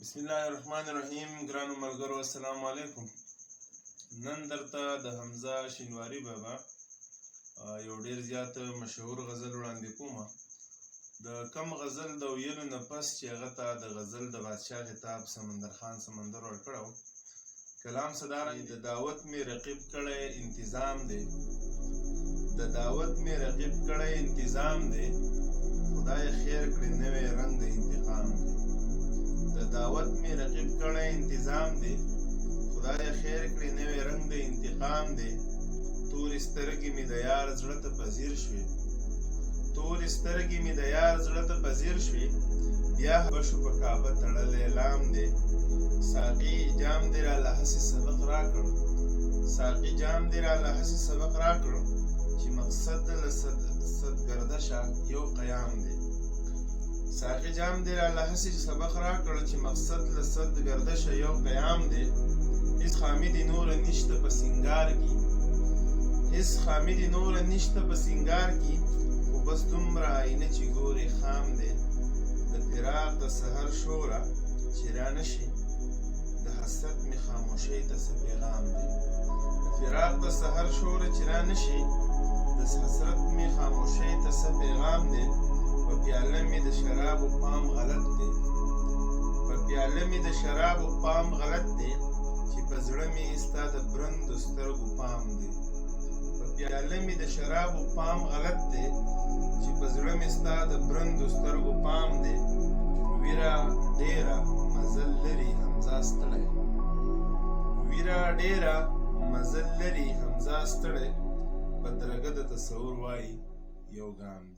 بسم الله الرحمن الرحیم. ګرانو ملګرو السلام علیکم. نن درته د حمزه شینواری بابا یو ډیر زیات مشهور غزل وړاندې کوم. د کم غزل د ویلو نه پس چې هغه ته د غزل د بادشاه خطاب سمندر خان سمندر ورکړو. کلام صدارنګ د دعوت می رقیب کړی انتظام دی، د دعوت می رقیب کړی انتظام دی، خدای خیر کړي نوې رنگ د انتقام دی. د دعوت می رقیب کړی انتظام دی، خدای خیر کړي نوې رنگ د انتقام دی. تورې سترګې می د یار زړه ته پذیر شوې، تورې سترګې می د یار زړه ته پذیر شوې، بیا بشو په کعبه تړلی لام دی. ساقي جام دی راله هسې سبق راکړ، ساقي جام دی راله هسې سبق راکړ، چې مقصد له صد گردشه یو قیام دی. ساقي جام دی راله هسې سبق راکړ، چې مقصد له صد گردشه یو قیام دی. هیڅ خامي دې نوره نشته په سینګار کې، هیڅ خامي دې نوره نشته په سینګار کې، خو بس دومره آینه چې ګورې خام دی. د فراق د سحر شوره چې رانشي، د حسرت می خاموشۍ ته څه پیغام دی. د فراق د سحر شوره چې رانشي، د حسرت می خاموشۍ ته څه پیغام دی. په پیاله می د شرابو پام غلط دی، په پیاله می د شرابو پام غلط دی، چې په زړه می ستا د برندو سترګو پام دی. په پیاله می د شرابو پام غلط دی، چې په زړه می ستا د برندو سترګو پام دی. ویره ډیره مزل لري حمزه ستړی، ویره ډیره مزل لري حمزه ستړی، بدرګه د تصور وایي یو ګام دی.